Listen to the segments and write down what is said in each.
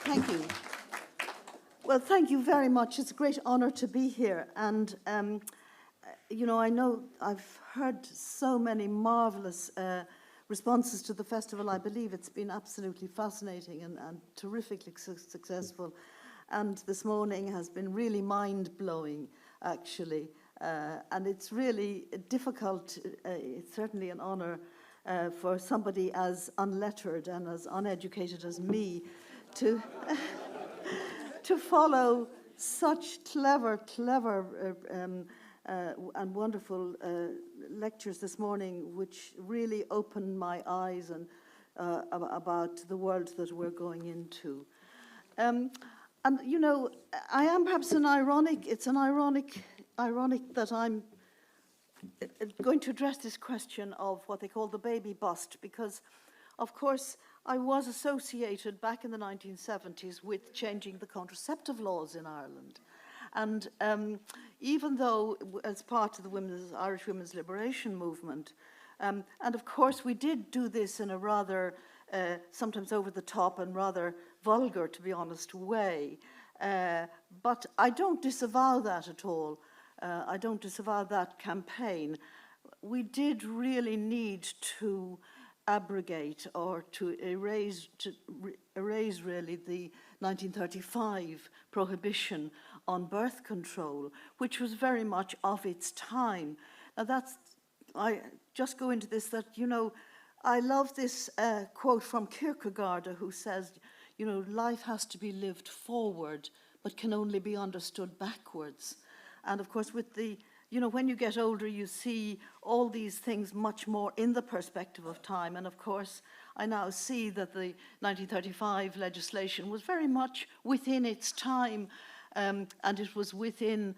Thank you. Well, thank you very much. It's a great honor to be here. And, you know I've heard so many marvelous responses to the festival. I believe it's been absolutely fascinating and terrifically successful. And this morning has been really mind-blowing, actually. And it's really difficult, it's certainly an honor for somebody as unlettered and as uneducated as me to to follow such clever and wonderful lectures this morning, which really opened my eyes and about the world that we're going into. And you know, I am perhaps it's an ironic that I'm going to address this question of what they call the baby bust, because of course I was associated back in the 1970s with changing the contraceptive laws in Ireland. And even though as part of the Irish Women's Liberation Movement, and of course we did do this in a rather sometimes over the top and rather vulgar, to be honest, way, but I don't disavow that at all. I don't disavow that campaign. We did really need to abrogate or to erase really the 1935 prohibition on birth control, which was very much of its time. Now I just go into this that, you know, I love this quote from Kierkegaard, who says, you know, life has to be lived forward, but can only be understood backwards. And of course, with the, you know, when you get older, you see all these things much more in the perspective of time. And of course, I now see that the 1935 legislation was very much within its time, and it was within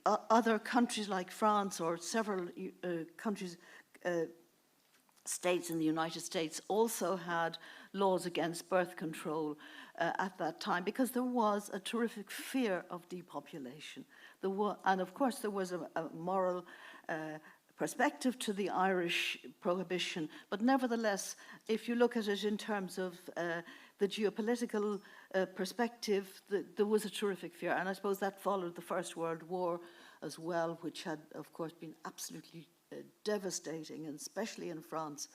other countries like France or several countries, states in the United States also had laws against birth control at that time, because there was a terrific fear of depopulation. And of course there was a moral perspective to the Irish prohibition, but nevertheless, if you look at it in terms of the geopolitical perspective, there was a terrific fear. And I suppose that followed the First World War as well, which had of course been absolutely devastating, and especially in France,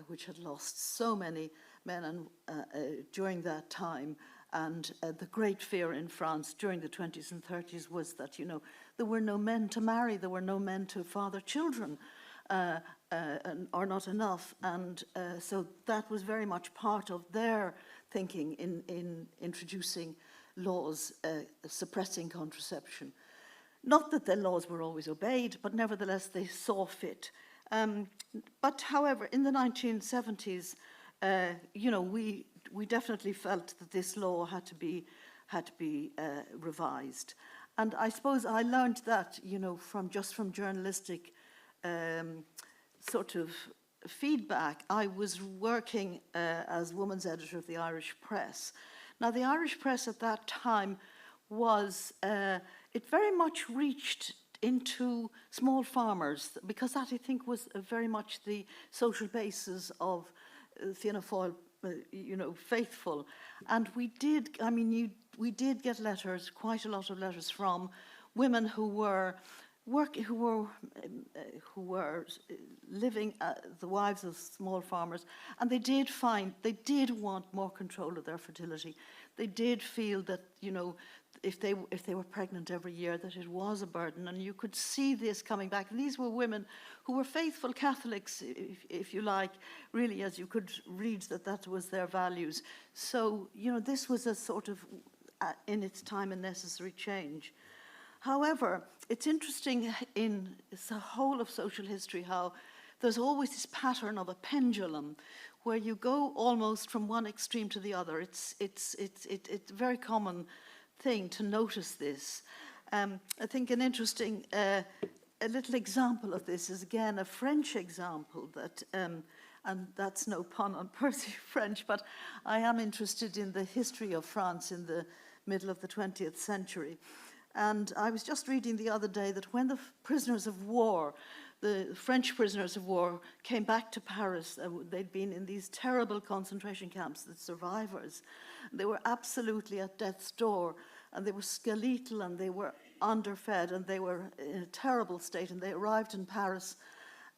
which had lost so many men and during that time. And the great fear in France during the 20s and 30s was that, you know, there were no men to marry, there were no men to father children, or not enough. And so that was very much part of their thinking in introducing laws suppressing contraception. Not that the laws were always obeyed, but nevertheless they saw fit. But however, in the 1970s, you know, we definitely felt that this law had to be revised. And I suppose I learned that, you know, from journalistic sort of feedback. I was working as woman's editor of the Irish Press. Now, the Irish Press at that time was, it very much reached into small farmers, because that, I think, was very much the social basis of Fianna Fáil, you know, faithful. And we did get letters, quite a lot of letters from women who were living, the wives of small farmers, and they did want more control of their fertility. They did feel that, you know, if they were pregnant every year, that it was a burden, and you could see this coming back. And these were women who were faithful Catholics, if you like, really, as you could read that was their values. So, you know, this was a sort of, in its time, a necessary change. However, it's interesting in the whole of social history how there's always this pattern of a pendulum where you go almost from one extreme to the other. It's a very common thing to notice this. I think an interesting, a little example of this is again a French example that, and that's no pun on Percy French, but I am interested in the history of France in the middle of the 20th century. And I was just reading the other day that when the prisoners of war, the French prisoners of war, came back to Paris, they'd been in these terrible concentration camps, the survivors, They were absolutely at death's door, and they were skeletal, and they were underfed, and they were in a terrible state, and they arrived in Paris.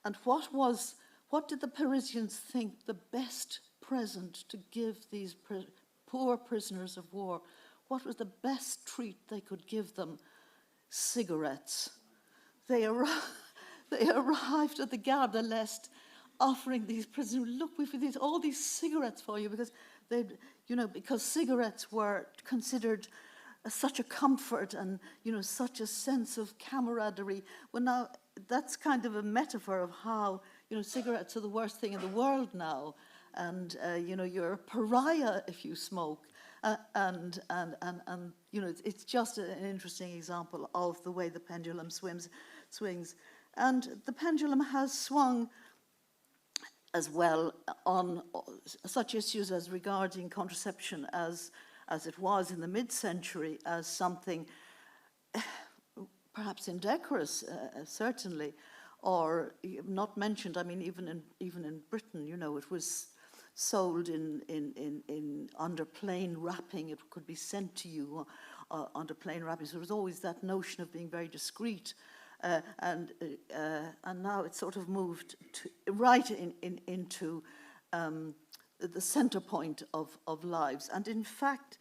And what did the Parisians think the best present to give these poor prisoners of war? What was the best treat they could give them? Cigarettes. They arrived at the Gare de l'Est, offering these prisoners, look, we've all these cigarettes for you, because cigarettes were considered such a comfort and, such a sense of camaraderie. Well, now, that's kind of a metaphor of how, cigarettes are the worst thing in the world now. And, you're a pariah if you smoke. It's just an interesting example of the way the pendulum swings. And the pendulum has swung as well on such issues as regarding contraception as it was in the mid-century, as something perhaps indecorous, certainly, or not mentioned. I mean, even in Britain, it was sold in under plain wrapping. It could be sent to you under plain wrapping. So there was always that notion of being very discreet, and now it's sort of moved right into the center point of lives. And in fact,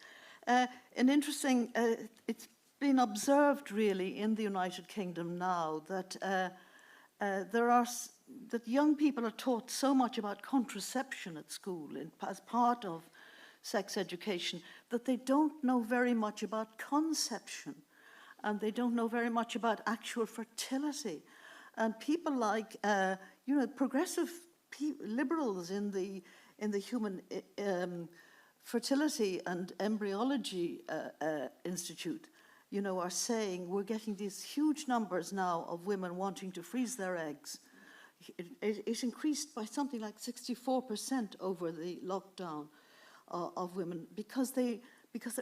it's been observed really in the United Kingdom now that that young people are taught so much about contraception at school as part of sex education that they don't know very much about conception, and they don't know very much about actual fertility. And people like, progressive liberals in the Human Fertility and Embryology Institute, are saying we're getting these huge numbers now of women wanting to freeze their eggs. It increased by something like 64% over the lockdown of women because there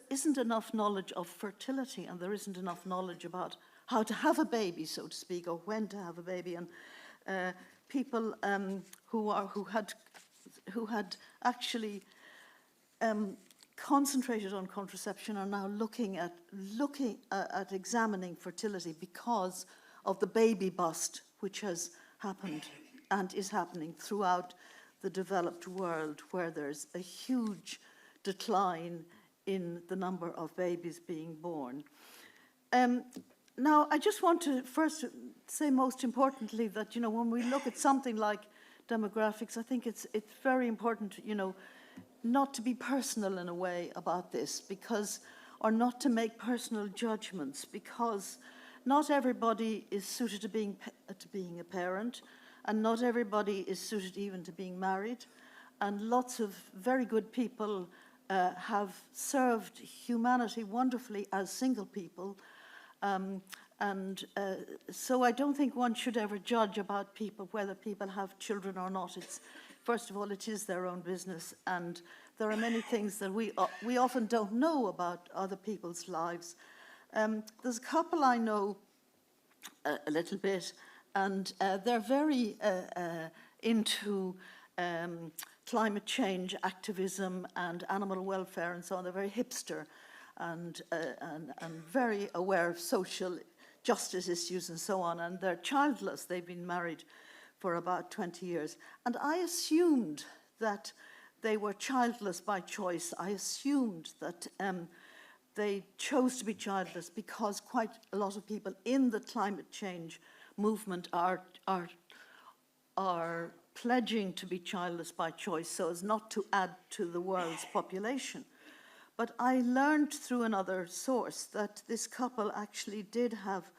isn't enough knowledge of fertility, and there isn't enough knowledge about how to have a baby, so to speak, or when to have a baby. And people who had actually concentrated on contraception are now looking at examining fertility because of the baby bust, which has happened and is happening throughout the developed world, where there's a huge decline in the number of babies being born. Now, I just want to first say, most importantly, that when we look at something like demographics, I think it's very important, not to be personal in a way about this, or not to make personal judgments, because not everybody is suited to being a parent, and not everybody is suited even to being married. And lots of very good people have served humanity wonderfully as single people. So I don't think one should ever judge about people, whether people have children or not. First of all, it is their own business, and there are many things that we often don't know about other people's lives. There's a couple I know a little bit, and they're very into climate change activism and animal welfare and so on. They're very hipster and very aware of social justice issues and so on, and they're childless. They've been married for about 20 years. And I assumed that they were childless by choice. I assumed that they chose to be childless because quite a lot of people in the climate change movement are pledging to be childless by choice so as not to add to the world's population. But I learned through another source that this couple actually did have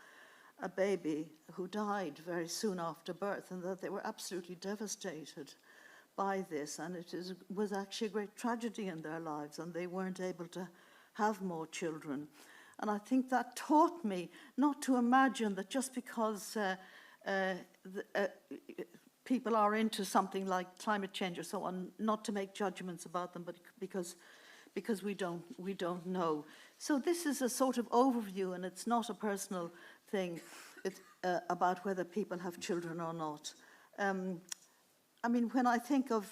a baby who died very soon after birth, and that they were absolutely devastated by this, and was actually a great tragedy in their lives, and they weren't able to have more children. And I think that taught me not to imagine that just because people are into something like climate change or so on, not to make judgments about them, but because we don't know. So this is a sort of overview, and it's not a personal thing. It's about whether people have children or not. I mean, when I think of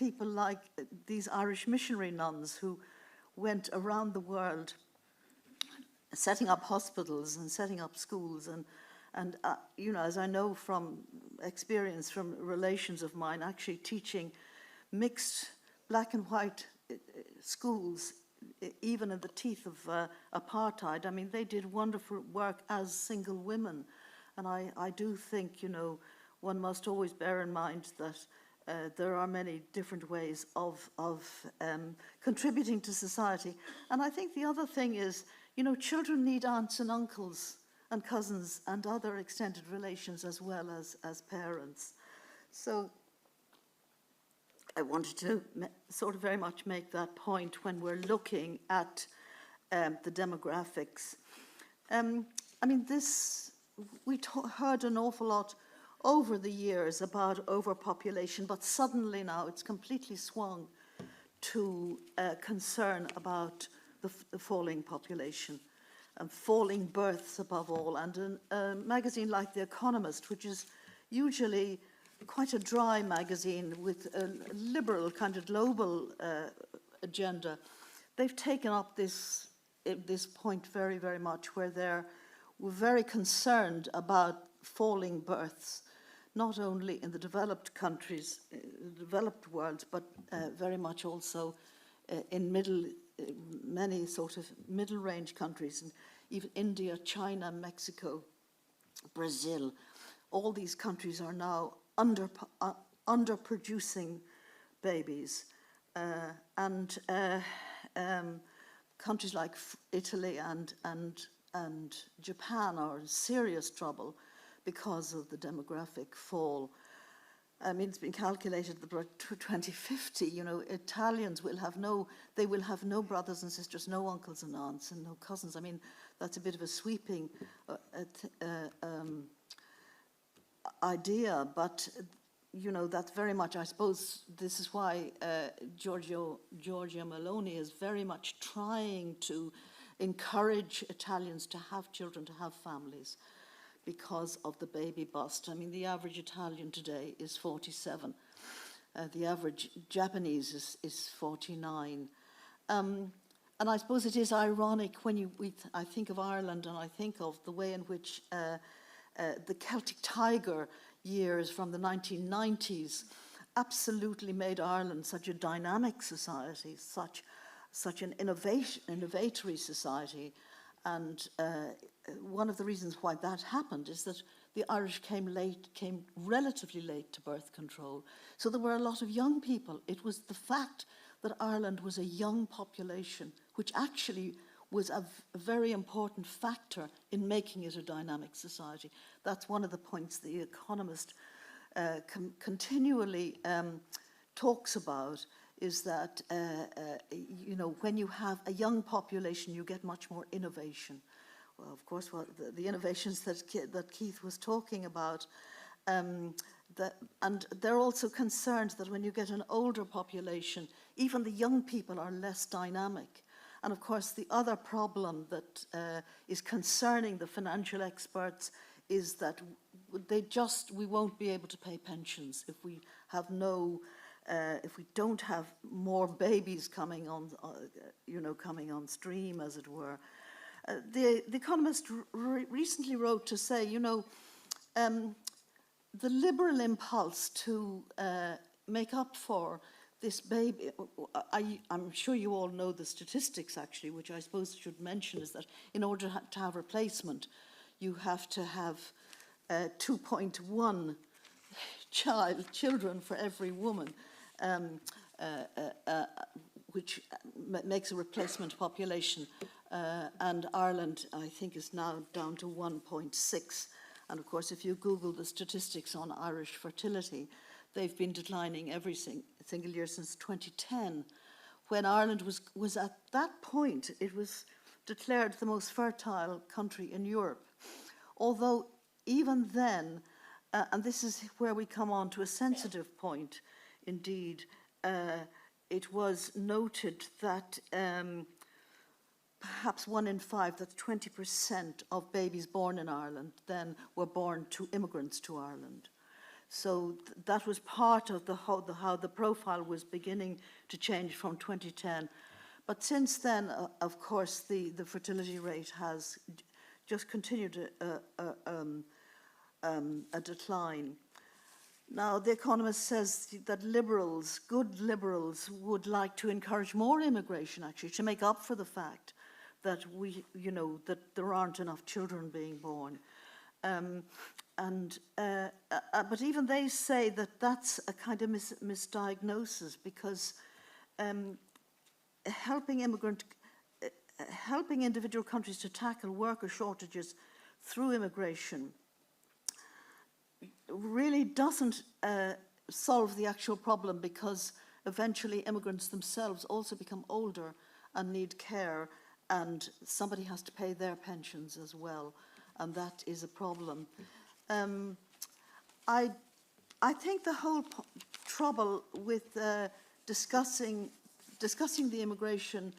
people like these Irish missionary nuns who went around the world setting up hospitals and setting up schools, and you know, as I know from experience from relations of mine, actually teaching mixed black and white schools, even in the teeth of apartheid. I mean, they did wonderful work as single women, and I do think, you know, one must always bear in mind that there are many different ways of contributing to society. And I think the other thing is, you know, children need aunts and uncles and cousins and other extended relations as well as parents. So I wanted to sort of very much make that point when we're looking at the demographics. I mean, we heard an awful lot over the years about overpopulation, but suddenly now it's completely swung to concern about the falling population and falling births above all. And a magazine like The Economist, which is usually quite a dry magazine with a liberal kind of global agenda, they've taken up this point very, very much, where they're very concerned about falling births, not only in the developed countries, the developed world, but very much also in many sort of middle-range countries, and even India, China, Mexico, Brazil. All these countries are now underproducing babies, and countries like Italy and Japan are in serious trouble because of the demographic fall. I mean, it's been calculated that by 2050, you know, Italians will have no brothers and sisters, no uncles and aunts, and no cousins. I mean, that's a bit of a sweeping idea, but you know, that's very much, I suppose, this is why Giorgia Meloni is very much trying to encourage Italians to have children, to have families, because of the baby bust. I mean, the average Italian today is 47. The average Japanese is 49. And I suppose it is ironic when I think of Ireland, and I think of the way in which the Celtic Tiger years from the 1990s absolutely made Ireland such a dynamic society, such an innovatory society. And one of the reasons why that happened is that the Irish came relatively late to birth control. So there were a lot of young people. It was the fact that Ireland was a young population, which actually was a very important factor in making it a dynamic society. That's one of the points The Economist continually talks about, is that you know, when you have a young population, you get much more innovation. Well, of course, the innovations that Keith was talking about, and they're also concerned that when you get an older population, even the young people are less dynamic. And of course, the other problem that is concerning the financial experts is that we won't be able to pay pensions if we have if we don't have more babies coming on, coming on stream, as it were. The Economist recently wrote to say, you know, the liberal impulse to make up for this baby, I'm sure you all know the statistics, actually, which I suppose I should mention, is that in order to have replacement, you have to have 2.1 children for every woman, which makes a replacement population. And Ireland, I think, is now down to 1.6. And of course, if you Google the statistics on Irish fertility, they've been declining every single year since 2010. When Ireland was at that point, it was declared the most fertile country in Europe. Although even then, and this is where we come on to a sensitive point, indeed, it was noted that perhaps 1 in 5, that's 20% of babies born in Ireland then were born to immigrants to Ireland. So that was part of how the profile was beginning to change from 2010. But since then, of course, the fertility rate has just continued a decline. Now, The Economist says that liberals, good liberals, would like to encourage more immigration, actually, to make up for the fact that that there aren't enough children being born. But even they say that that's a kind of misdiagnosis, because helping individual countries to tackle worker shortages through immigration really doesn't solve the actual problem, because eventually immigrants themselves also become older and need care, and somebody has to pay their pensions as well, and that is a problem. I think the whole trouble with discussing the immigration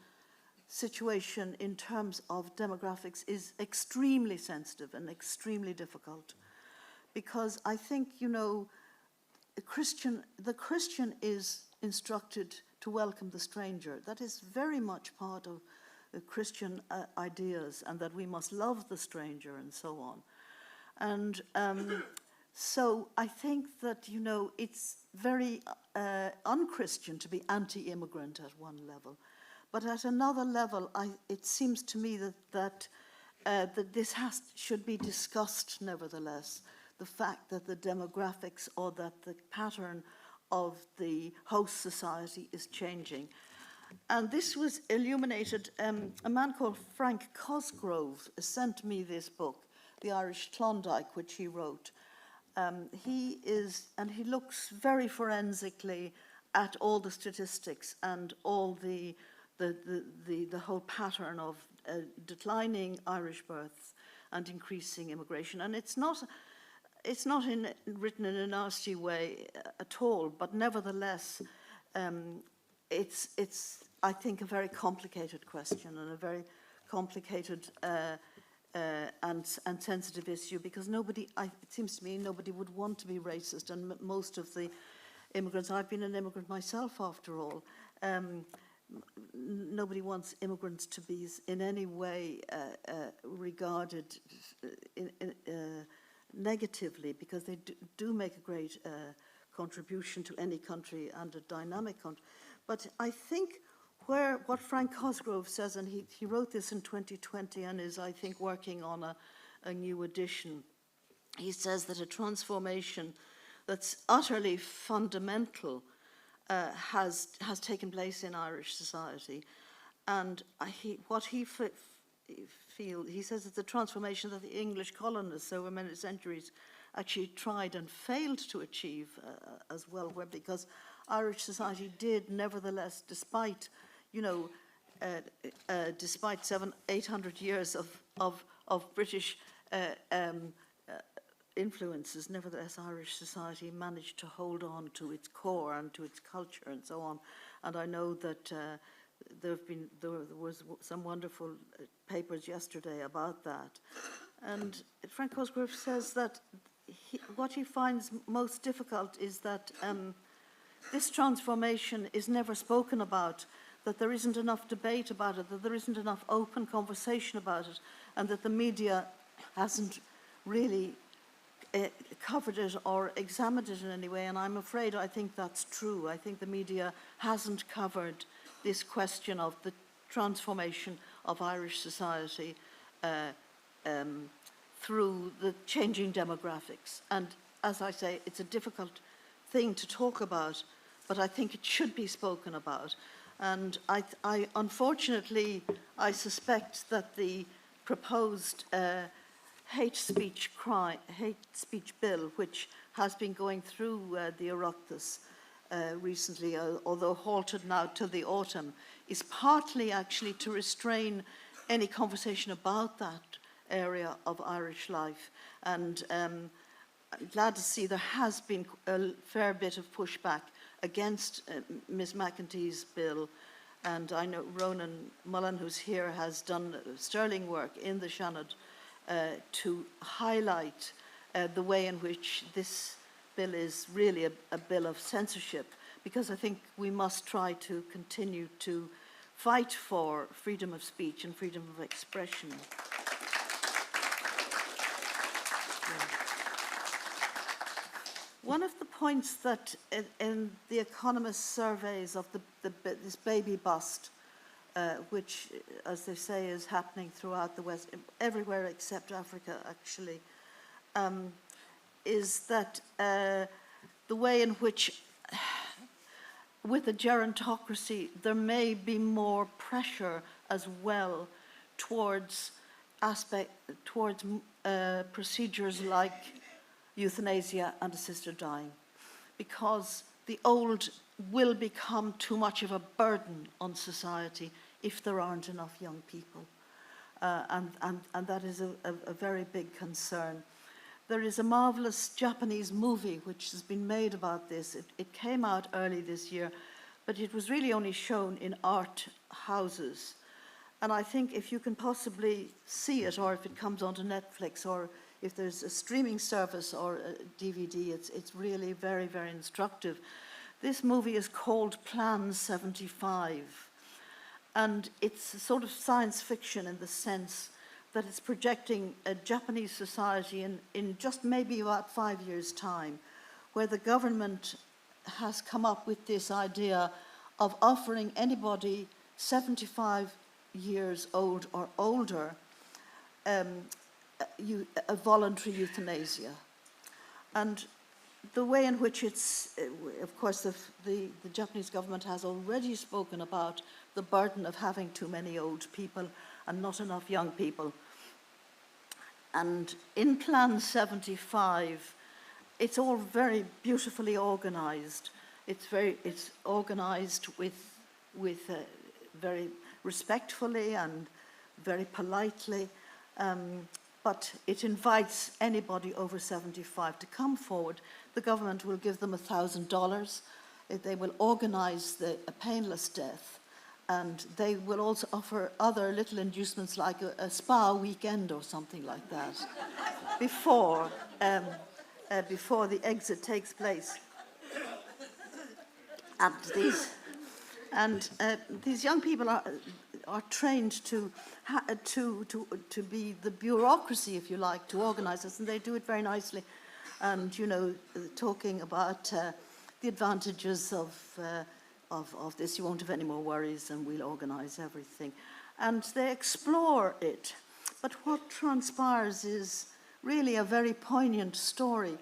situation in terms of demographics is extremely sensitive and extremely difficult, because I think, the Christian is instructed to welcome the stranger. That is very much part of the Christian ideas, and that we must love the stranger and so on. And so I think that, it's very un-Christian to be anti-immigrant at one level. But at another level, it seems to me that this should be discussed nevertheless, the fact that the demographics or that the pattern of the host society is changing. And this was illuminated, a man called Frank Cosgrove sent me this book, The Irish Klondike, which he wrote. He looks very forensically at all the statistics and all the whole pattern of declining Irish births and increasing immigration. And it's not written in a nasty way at all, but nevertheless, it's I think a very complicated question, and a very complicated and sensitive issue, because it seems to me nobody would want to be racist, and most of the immigrants, I've been an immigrant myself after all, nobody wants immigrants to be in any way regarded negatively, because they do make a great contribution to any country and a dynamic country. But I think what Frank Cosgrove says, and he wrote this in 2020 and is, I think, working on a new edition. He says that a transformation that's utterly fundamental has taken place in Irish society, and he says it's a transformation that the English colonists over many centuries actually tried and failed to achieve as well, because Irish society did, nevertheless, despite 700-800 years of British influences, nevertheless Irish society managed to hold on to its core and to its culture and so on. And I know that there was some wonderful papers yesterday about that. And Frank Cosgrove says that what he finds most difficult is that this transformation is never spoken about, that there isn't enough debate about it, that there isn't enough open conversation about it, and that the media hasn't really covered it or examined it in any way. And I'm afraid I think that's true. I think the media hasn't covered this question of the transformation of Irish society through the changing demographics. And as I say, it's a difficult thing to talk about, but I think it should be spoken about. And I unfortunately, I suspect that the proposed hate speech bill, which has been going through the Oireachtas recently, although halted now till the autumn, is partly actually to restrain any conversation about that area of Irish life. And I'm glad to see there has been a fair bit of pushback against Ms. McEntee's bill. And I know Ronan Mullen, who's here, has done sterling work in the Seanad to highlight the way in which this bill is really a bill of censorship, because I think we must try to continue to fight for freedom of speech and freedom of expression. One of the points that in the Economist surveys of this baby bust, which, as they say, is happening throughout the West, everywhere except Africa, actually, is that the way in which, with a gerontocracy, there may be more pressure as well towards procedures like euthanasia and assisted dying, because the old will become too much of a burden on society if there aren't enough young people. And that is a very big concern. There is a marvelous Japanese movie which has been made about this. It came out early this year, but it was really only shown in art houses. And I think if you can possibly see it, or if it comes onto Netflix, or if there's a streaming service or a DVD, it's really very, very instructive. This movie is called Plan 75. And it's a sort of science fiction in the sense that it's projecting a Japanese society in just maybe about 5 years' time, where the government has come up with this idea of offering anybody 75 years old or older a voluntary euthanasia. And the way in which it's, of course, the Japanese government has already spoken about the burden of having too many old people and not enough young people. And in Plan 75, it's all very beautifully organized. It's organized with very respectfully and very politely, but it invites anybody over 75 to come forward. The government will give them $1,000. They will organize a painless death, and they will also offer other little inducements like a spa weekend or something like that before the exit takes place. And these young people are trained to be the bureaucracy, if you like, to organize this, and they do it very nicely. And talking about the advantages of this, you won't have any more worries, and we'll organize everything. And they explore it. But what transpires is really a very poignant story,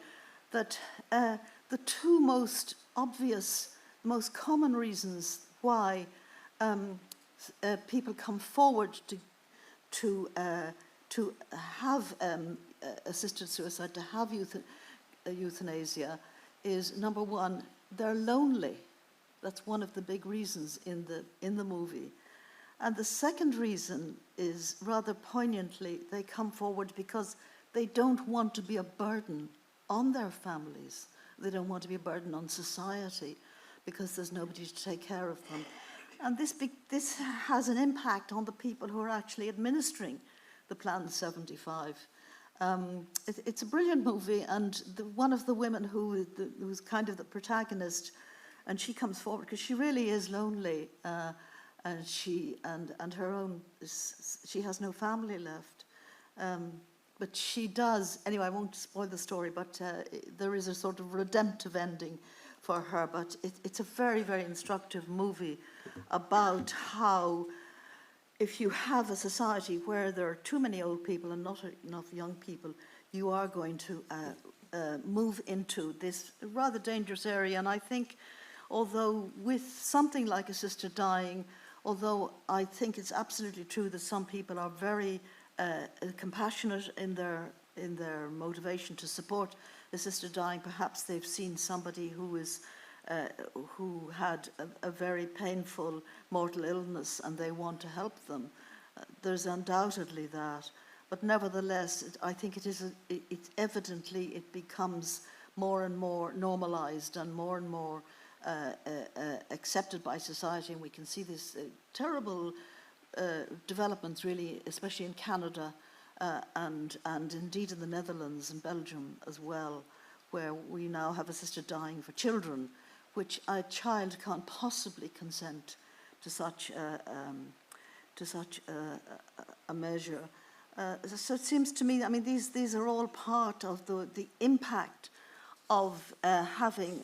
that the two most obvious, most common reasons why people come forward to have assisted suicide, to have euthanasia, is number one, they're lonely. That's one of the big reasons in the movie. And the second reason is, rather poignantly, they come forward because they don't want to be a burden on their families. They don't want to be a burden on society because there's nobody to take care of them. And this has an impact on the people who are actually administering the Plan 75. It's a brilliant movie, and one of the women who's kind of the protagonist, and she comes forward because she really is lonely, and she has no family left. But she does, anyway, I won't spoil the story, but there is a sort of redemptive ending for her. But it's a very, very instructive movie about how, if you have a society where there are too many old people and not enough young people, you are going to move into this rather dangerous area. And I think, although with something like assisted dying, although I think it's absolutely true that some people are very compassionate in their motivation to support assisted dying, perhaps they've seen somebody who had a very painful mortal illness and they want to help them. There's undoubtedly that, but nevertheless, I think it becomes more and more normalized and more accepted by society, and we can see this terrible developments, really, especially in Canada and indeed in the Netherlands and Belgium as well, where we now have assisted dying for children, which a child can't possibly consent to such a measure. So it seems to me, I mean, these are all part of the impact of having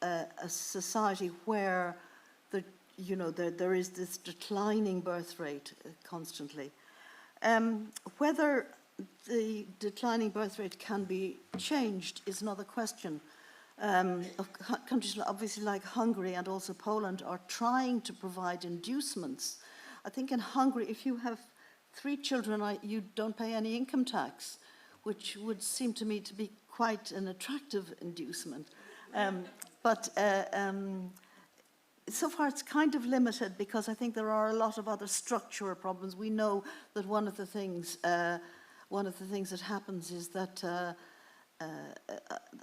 a society where there is this declining birth rate constantly. Whether the declining birth rate can be changed is another question. Countries obviously like Hungary and also Poland are trying to provide inducements. I think in Hungary, if you have 3 children, you don't pay any income tax, which would seem to me to be quite an attractive inducement. But so far it's kind of limited, because I think there are a lot of other structural problems. We know that one of the things that happens is that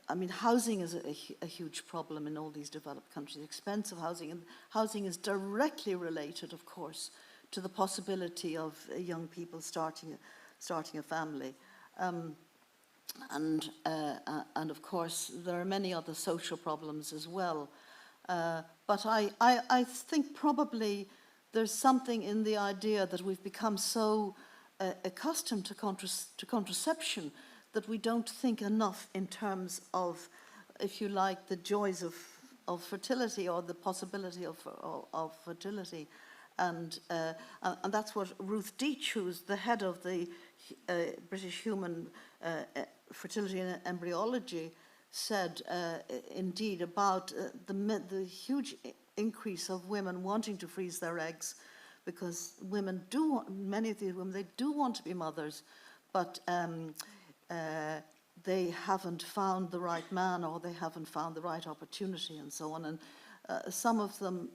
I mean, housing is a huge problem in all these developed countries, expensive housing, and housing is directly related, of course, to the possibility of young people starting a family. And of course, there are many other social problems as well. But I think probably there's something in the idea that we've become so accustomed to contraception that we don't think enough in terms of, if you like, the joys of fertility, or the possibility of fertility. And that's what Ruth Deach, who's the head of the British Human Fertility and Embryology, said indeed about the huge increase of women wanting to freeze their eggs, because many of these women, they do want to be mothers, but they haven't found the right man, or they haven't found the right opportunity, and so on. And some of them,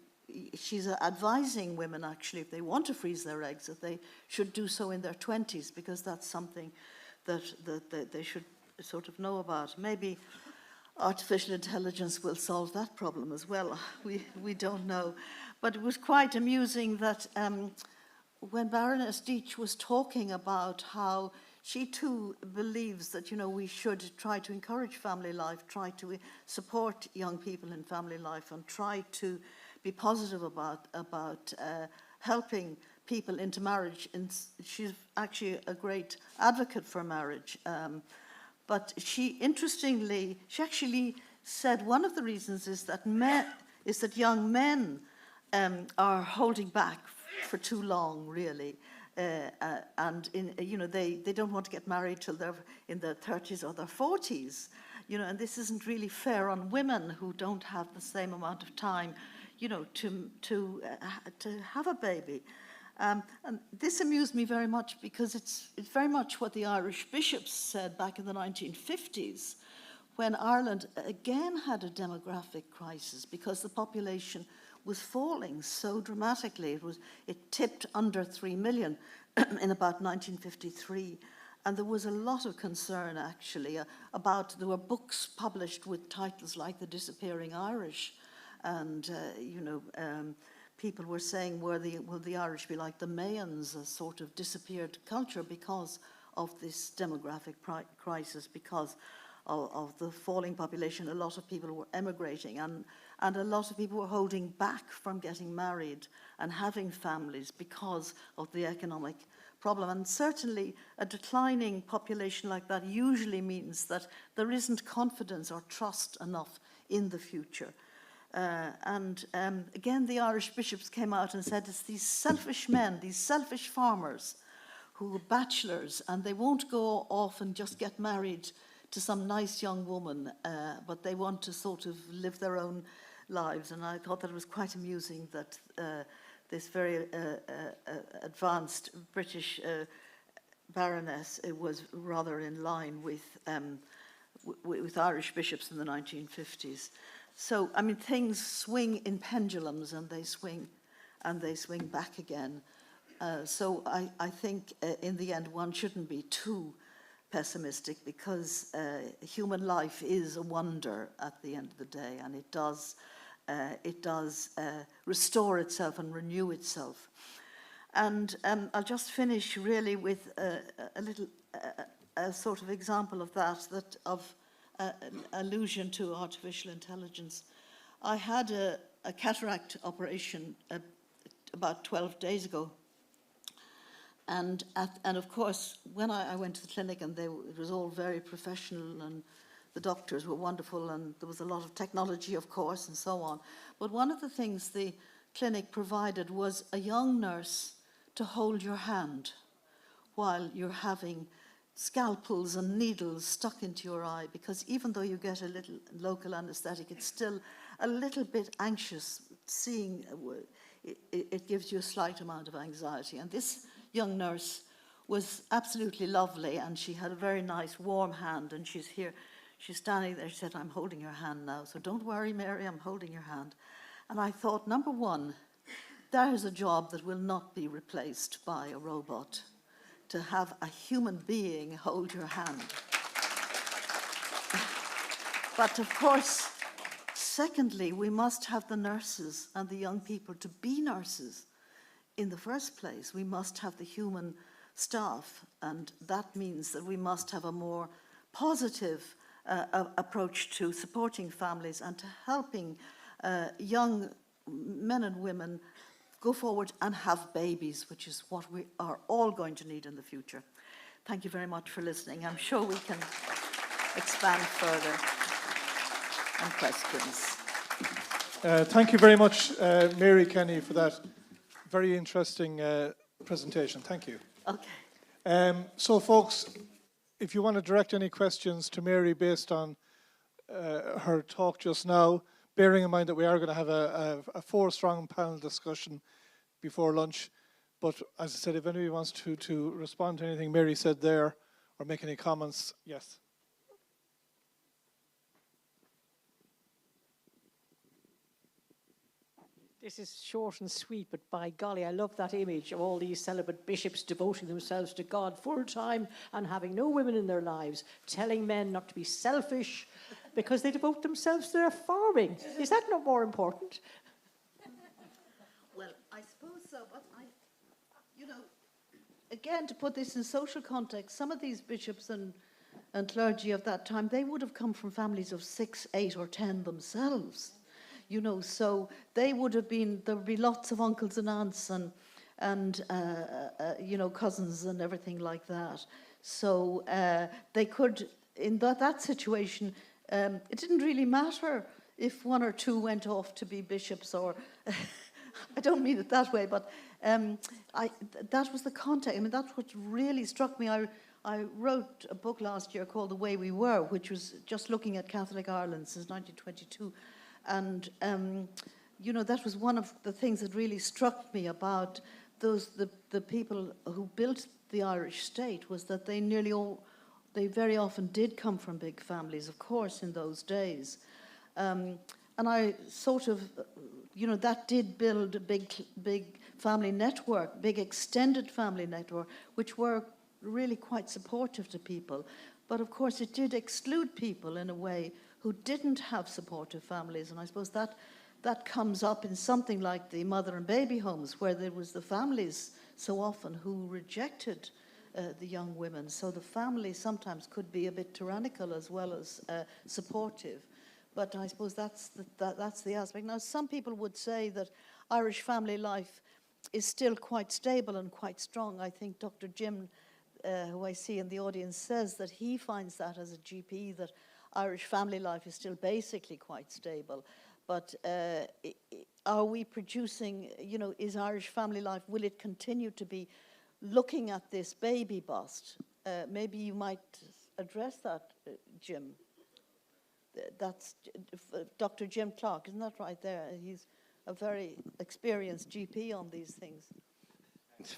she's advising women, actually, if they want to freeze their eggs, that they should do so in their 20s, because that's something that they should sort of know about. Maybe artificial intelligence will solve that problem as well. We don't know. But it was quite amusing that when Baroness Deach was talking about how she too believes that, we should try to encourage family life, try to support young people in family life, and try to be positive about helping people into marriage. And she's actually a great advocate for marriage. But she actually said one of the reasons is that young men are holding back for too long, really. And they don't want to get married till they're in their 30s or their 40s, and this isn't really fair on women who don't have the same amount of time, to have a baby. And this amused me very much, because it's very much what the Irish bishops said back in the 1950s, when Ireland again had a demographic crisis, because the population was falling so dramatically. It tipped under 3 million in about 1953. And there was a lot of concern, actually, there were books published with titles like The Disappearing Irish. And, people were saying, will the Irish be like the Mayans, a sort of disappeared culture because of this demographic crisis, because of the falling population? A lot of people were emigrating, and a lot of people were holding back from getting married and having families because of the economic problem. And certainly a declining population like that usually means that there isn't confidence or trust enough in the future. Again, the Irish bishops came out and said it's these selfish men, these selfish farmers who are bachelors, and they won't go off and just get married to some nice young woman, but they want to sort of live their own lives. And I thought that it was quite amusing that this very advanced British baroness was rather in line with Irish bishops in the 1950s. So, I mean, things swing in pendulums, and they swing back again. So I think in the end one shouldn't be too pessimistic, because human life is a wonder at the end of the day, and it does restore itself and renew itself. And I'll just finish really with a little a sort of example of that of allusion to artificial intelligence. I had a cataract operation about 12 days ago. And of course, when I went to the clinic, and it was all very professional, and the doctors were wonderful, and there was a lot of technology, of course, and so on. But one of the things the clinic provided was a young nurse to hold your hand while you're having scalpels and needles stuck into your eye, because even though you get a little local anesthetic, it's still a little bit anxious. Seeing it gives you a slight amount of anxiety. And this young nurse was absolutely lovely, and she had a very nice warm hand, and she's standing there. She said, "I'm holding your hand now, so don't worry, Mary, I'm holding your hand." And I thought, number one, that is a job that will not be replaced by a robot, to have a human being hold your hand. But of course, secondly, we must have the nurses and the young people to be nurses. In the first place, we must have the human staff, and that means that we must have a more positive approach to supporting families and to helping young men and women go forward and have babies, which is what we are all going to need in the future. Thank you very much for listening. I'm sure we can expand further on questions. Thank you very much, Mary Kenny, for that very interesting presentation. Thank you. Okay. So, folks, if you want to direct any questions to Mary based on her talk just now, bearing in mind that we are going to have a 4-strong panel discussion before lunch. But as I said, if anybody wants to respond to anything Mary said there or make any comments, yes. This is short and sweet, but by golly, I love that image of all these celibate bishops devoting themselves to God full-time and having no women in their lives, telling men not to be selfish because they devote themselves to their farming. Is that not more important? Well, I suppose so, but again, to put this in social context, some of these bishops and clergy of that time, they would have come from families of 6, 8, or 10 themselves. So they would have been, there would be lots of uncles and aunts and cousins and everything like that. So they could, in that situation, it didn't really matter if 1 or 2 went off to be bishops, or I don't mean it that way, but that was the context. I mean, that's what really struck me. I wrote a book last year called The Way We Were, which was just looking at Catholic Ireland since 1922. And, that was one of the things that really struck me about the people who built the Irish state, was that they very often did come from big families, of course, in those days. And I sort of, that did build a big family network, big extended family network, which were really quite supportive to people. But of course, it did exclude people in a way who didn't have supportive families. And I suppose that comes up in something like the mother and baby homes, where there was the families so often who rejected the young women. So the family sometimes could be a bit tyrannical as well as supportive. But I suppose that's the aspect. Now, some people would say that Irish family life is still quite stable and quite strong. I think Dr. Jim, who I see in the audience, says that he finds that as a GP, that Irish family life is still basically quite stable. But are we producing, is Irish family life, will it continue to be looking at this baby bust? Maybe you might address that, Jim. That's Dr. Jim Clark, isn't that right there? He's a very experienced GP on these things. Thanks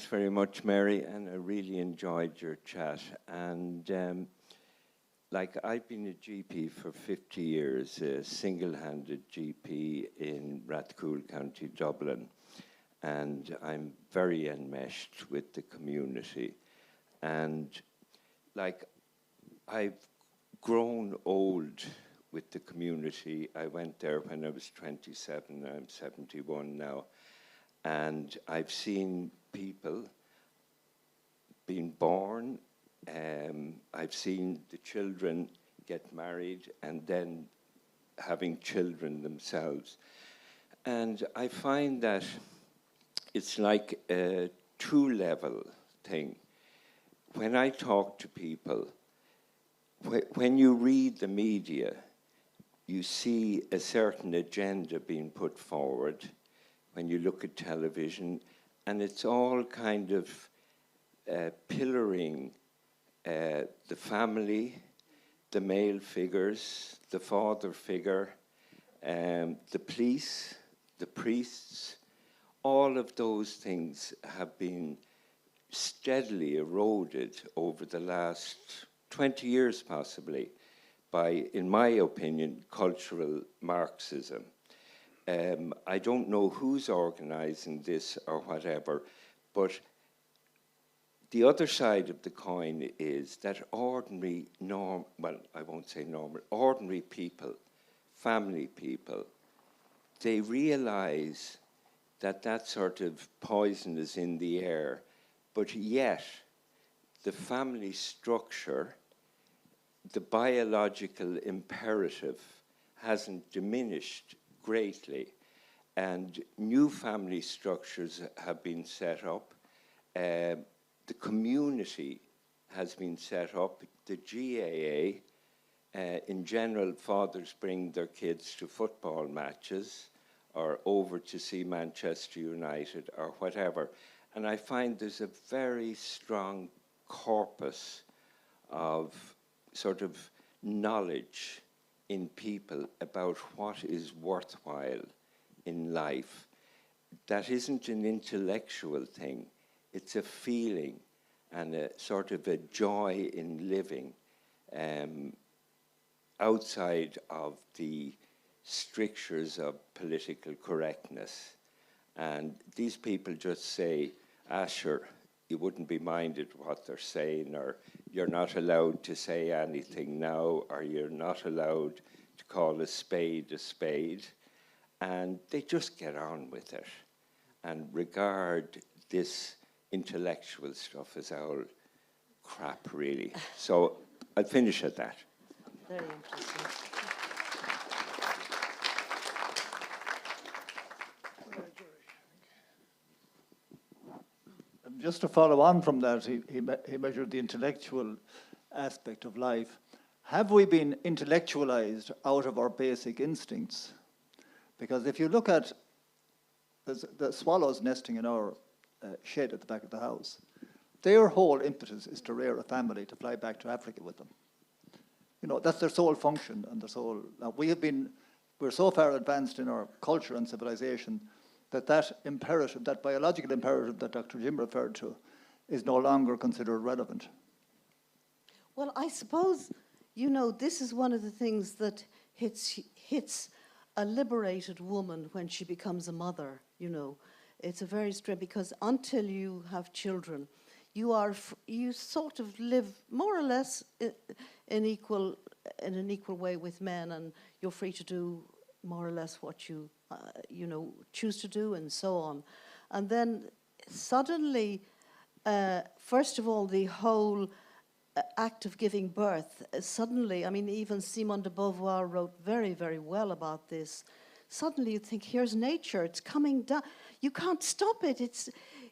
very much, Mary, and I really enjoyed your chat. And I've been a GP for 50 years, a single-handed GP in Rathcoole, County Dublin, and I'm very enmeshed with the community. And I've grown old with the community. I went there when I was 27, I'm 71 now, and I've seen people being born I've seen the children get married and then having children themselves. And I find that it's like a two-level thing. When I talk to people, when you read the media, you see a certain agenda being put forward when you look at television, and it's all kind of pillaring the family, the male figures, the father figure, the police, the priests. All of those things have been steadily eroded over the last 20 years possibly by, in my opinion, cultural Marxism. I don't know who's organizing this or whatever, but the other side of the coin is that ordinary people, family people, they realize that that sort of poison is in the air, but yet the family structure, the biological imperative hasn't diminished greatly, and new family structures have been set up. The community has been set up. The GAA, in general, fathers bring their kids to football matches or over to see Manchester United or whatever. And I find there's a very strong corpus of sort of knowledge in people about what is worthwhile in life. That isn't an intellectual thing. It's a feeling and a sort of a joy in living outside of the strictures of political correctness. And these people just say, sure, you wouldn't be minded what they're saying, or you're not allowed to say anything now, or you're not allowed to call a spade. And they just get on with it and regard this intellectual stuff as all crap, really. So I'll finish at that. Very interesting. Just to follow on from that, he measured the intellectual aspect of life. Have we been intellectualized out of our basic instincts? Because if you look at the swallows nesting in our shed at the back of the house, their whole impetus is to rear a family to fly back to Africa with them. You know, that's their sole function and their sole. Now we're so far advanced in our culture and civilization that imperative, that biological imperative that Dr. Jim referred to, is no longer considered relevant. Well, I suppose, you know, this is one of the things that hits a liberated woman when she becomes a mother, you know. It's a very strange, because until you have children, you sort of live more or less in an equal way with men, and you're free to do more or less what you choose to do, and so on. And then suddenly, first of all, the whole act of giving birth, suddenly, I mean, even Simone de Beauvoir wrote very, very well about this. Suddenly you think, here's nature, it's coming down. You can't stop it.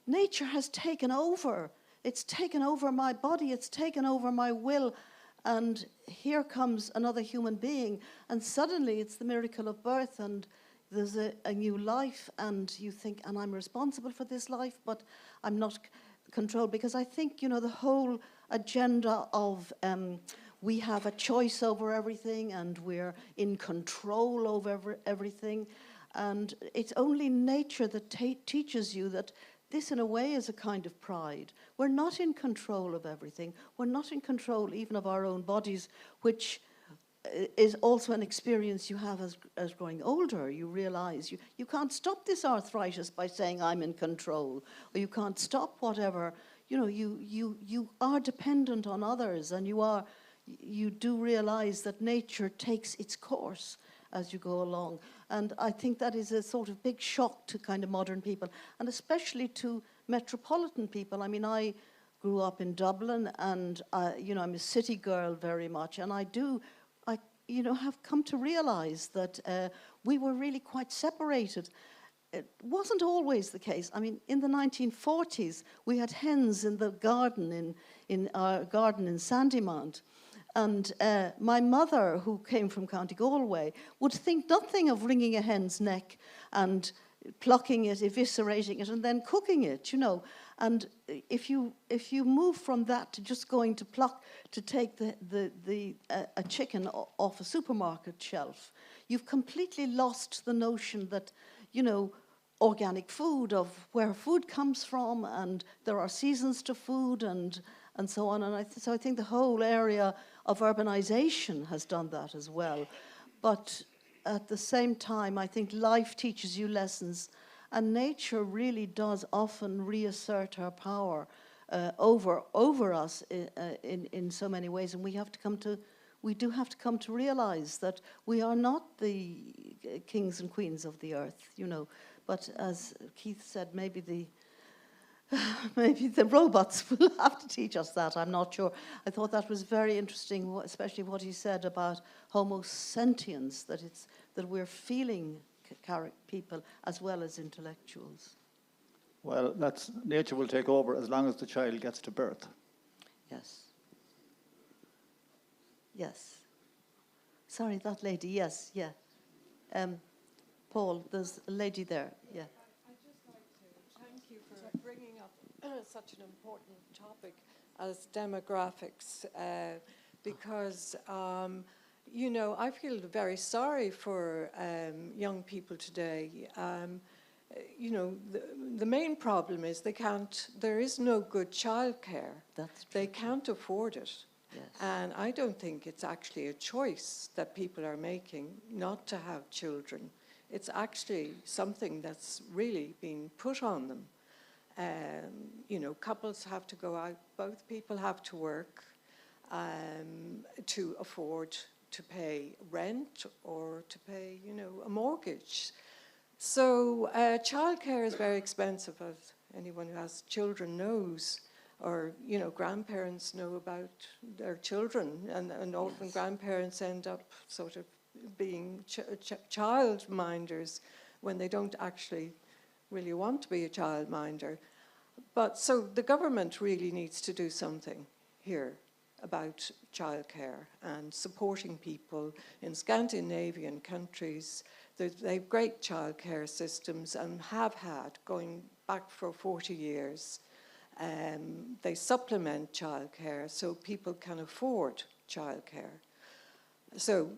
Nature has taken over. It's taken over my body, it's taken over my will, and here comes another human being, and suddenly it's the miracle of birth, and there's a new life, and you think, and I'm responsible for this life, but I'm not controlled, because I think, you know, the whole agenda of we have a choice over everything, and we're in control over everything, and it's only nature that teaches you that this, in a way, is a kind of pride. We're not in control of everything. We're not in control even of our own bodies, which is also an experience you have as growing older. You realize you can't stop this arthritis by saying I'm in control, or you can't stop whatever. You know, you are dependent on others, and you do realize that nature takes its course as you go along. And I think that is a sort of big shock to kind of modern people, and especially to metropolitan people. I mean, I grew up in Dublin, and I'm a city girl very much, and I have come to realise that we were really quite separated. It wasn't always the case. I mean, in the 1940s, we had hens in the garden in our garden in Sandymount. And my mother, who came from County Galway, would think nothing of wringing a hen's neck and plucking it, eviscerating it, and then cooking it, And if you move from that to just going to take a chicken off a supermarket shelf, you've completely lost the notion that, organic food, of where food comes from, and there are seasons to food, and so on. And so I think the whole area of urbanization has done that as well. But at the same time, I think life teaches you lessons, and nature really does often reassert her power over us in so many ways. And we do have to come to realize that we are not the kings and queens of the earth, But as Keith said, maybe the robots will have to teach us that. I'm not sure. I thought that was very interesting, especially what he said about homo sentience, that we're feeling people as well as intellectuals. Well, nature will take over as long as the child gets to birth. Yes. Yes. Sorry, that lady. Yes, yeah. Paul, there's a lady there. Yeah. I'd just like to thank you for bringing up such an important topic as demographics, because, I feel very sorry for young people today. The main problem is there is no good childcare. That's true. They can't afford it. Yes. And I don't think it's actually a choice that people are making not to have children. It's actually something that's really being put on them. Couples have to go out, both people have to work to afford to pay rent or to pay, a mortgage. So childcare is very expensive, as anyone who has children knows, or, grandparents know about their children, and often Yes. grandparents end up sort of being child minders when they don't actually really want to be a child minder. But so the government really needs to do something here about childcare and supporting people. In Scandinavian countries, they have great childcare systems and have had going back for 40 years. They supplement childcare so people can afford childcare. So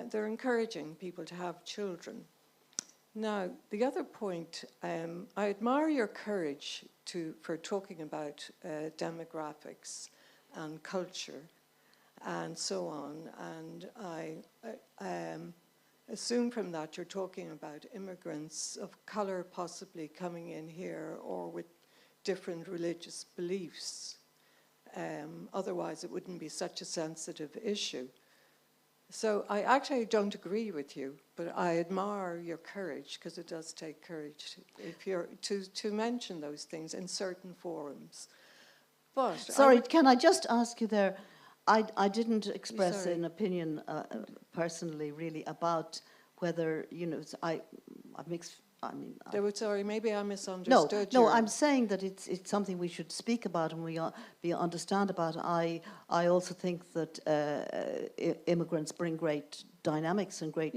they're encouraging people to have children. Now, the other point, I admire your courage for talking about demographics and culture and so on. And I assume from that you're talking about immigrants of colour possibly coming in here or with different religious beliefs. Otherwise, it wouldn't be such a sensitive issue. So I actually don't agree with you, but I admire your courage, because it does take courage to mention those things in certain forums. But sorry, can I just ask you there? I didn't express an opinion personally, really, about whether I've mixed. Sorry, maybe I misunderstood. No, I'm saying that it's something we should speak about and we understand about. I also think that immigrants bring great dynamics and great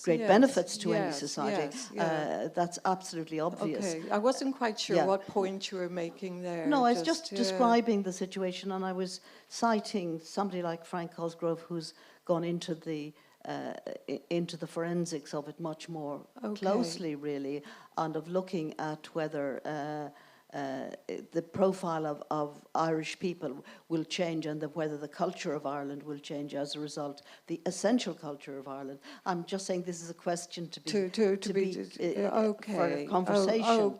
benefits to any society. That's absolutely obvious. Okay, I wasn't quite sure what point you were making there. No, I was just describing the situation, and I was citing somebody like Frank Cosgrove, who's gone into the forensics of it much more closely, really, and of looking at whether the profile of Irish people will change, and whether the culture of Ireland will change as a result, the essential culture of Ireland. I'm just saying this is a question to be for a conversation.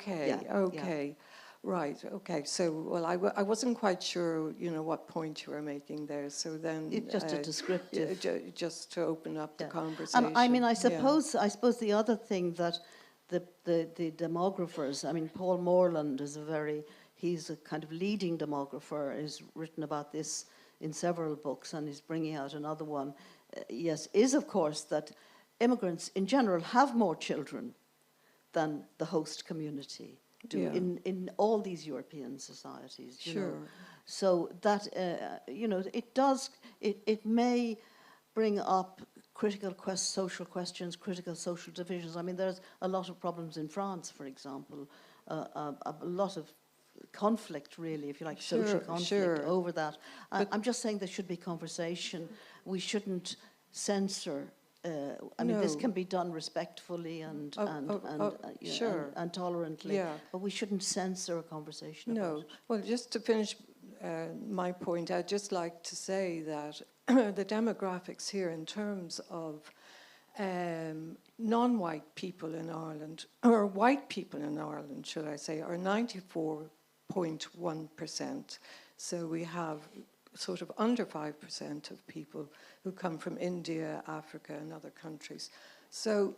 Okay. Right, okay. So, well, I wasn't quite sure, what point you were making there. So then... It's just a descriptive... just to open up the conversation. And I mean, I suppose the other thing that the demographers, I mean, Paul Morland is he's a kind of leading demographer, has written about this in several books, and he's bringing out another one, yes, is of course that immigrants in general have more children than the host community do Yeah. in all these European societies. You know. Sure. So that, it may bring up critical social questions, critical social divisions. I mean, there's a lot of problems in France, for example, a lot of conflict, really, if you like, social conflict over that. I'm just saying there should be conversation. We shouldn't censor. I mean, this can be done respectfully and tolerantly, but we shouldn't censor a conversation about it. Well, just to finish my point, I'd just like to say that the demographics here in terms of non-white people in Ireland, or white people in Ireland, should I say, are 94.1%. So we have sort of under 5% of people who come from India, Africa, and other countries. So